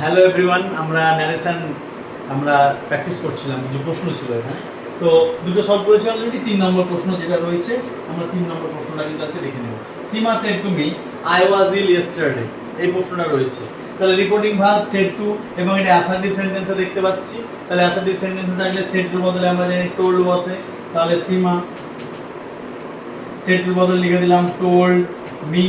Hello everyone, আমরা narration আমরা practice করছিলাম, কিছু প্রশ্ন ছিল এখানে। তো দুটো সলভ করেছি অলরেডি। 3 নম্বর প্রশ্ন যেটা রয়েছে, আমরা 3 নম্বর প্রশ্নটা কিন্তু আজকে দেখে নেব। Seema said to me I was ill yesterday, এই প্রশ্নটা রয়েছে। তাহলে রিপোর্টিং ভার্ব সেড টু, এবং এটা অ্যাসার্টিভ সেন্টেন্সে দেখতে পাচ্ছি। তাহলে অ্যাসার্টিভ সেন্টেন্সে থাকলে সেড টুর বদলে আমরা জানি টোল্ড বসে। তাহলে সীমা সেড টুর বদলে লিখে দিলাম told me,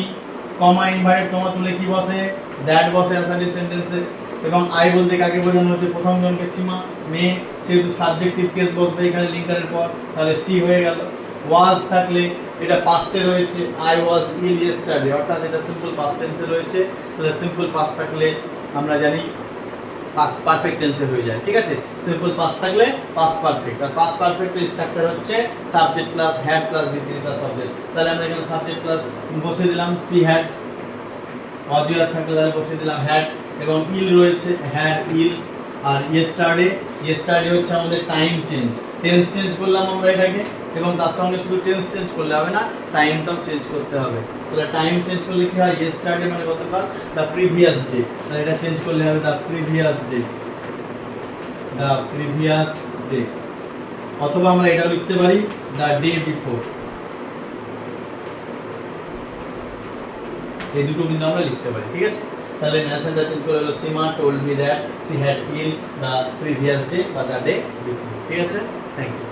comma inverted comma তুলে কি বসে, দ্যাট বসে অ্যাসার্টিভ সেন্টেন্সে। এবং আই বলতে কাকে বোঝানো হচ্ছে, প্রথম জনকে সীমা, মেয়ে, সেহেতু সাবজেক্টিভ কেস বসবে এখানে লিঙ্কারের পর, তাহলে সি হয়ে গেল। ওয়াজ থাকলে এটা পাস্টে রয়েছে, আই ওয়াজ ইল ইয়েস্টারডে, অর্থাৎ এটা সিম্পল পাস্ট টেন্সে রয়েছে। তাহলে সিম্পল পাস্ট থাকলে আমরা জানি পাস্ট পারফেক্ট টেন্সে হয়ে যায়, ঠিক আছে। সিম্পল পাস্ট থাকলে পাস্ট পারফেক্ট, আর পাস্ট পারফেক্টের স্ট্রাকচার হচ্ছে সাবজেক্ট প্লাস হ্যাড প্লাস ভিত্তি প্লাস অবজেক্ট। তাহলে আমরা এখানে সাবজেক্ট প্লাস বসিয়ে দিলাম সি হ্যাড, অজুয়ার থাকলে তাহলে বসিয়ে দিলাম হ্যাড, এবং ইল রয়েছে হ্যাড ইল। আর ইয়েস্টারডে, ইয়েস্টারডে হচ্ছে আমাদের টাইম চেঞ্জ, টেন্স চেঞ্জ করলাম আমরা এটাকে, এবং তার সঙ্গে শুধু টেন্স চেঞ্জ করলে হবে না, টাইমটাও চেঞ্জ করতে হবে। তাহলে টাইম চেঞ্জ করলে কি হয়, ইয়েস্টারডে মানে গতকাল, দ্য প্রিভিয়াস ডে, তাহলে এটা চেঞ্জ করলে হবে the previous day, the previous day. অথবা আমরা এটাও লিখতে পারি দ্য ডে বিফোর, এই দুটো কিন্তু আমরা লিখতে পারি, ঠিক আছে। তাহলে ন্যারেশনটা চেঞ্জ করে হলো Seema told me that she had ill the previous day বা দ্য ডে বিফোর, ঠিক আছে। Thank you.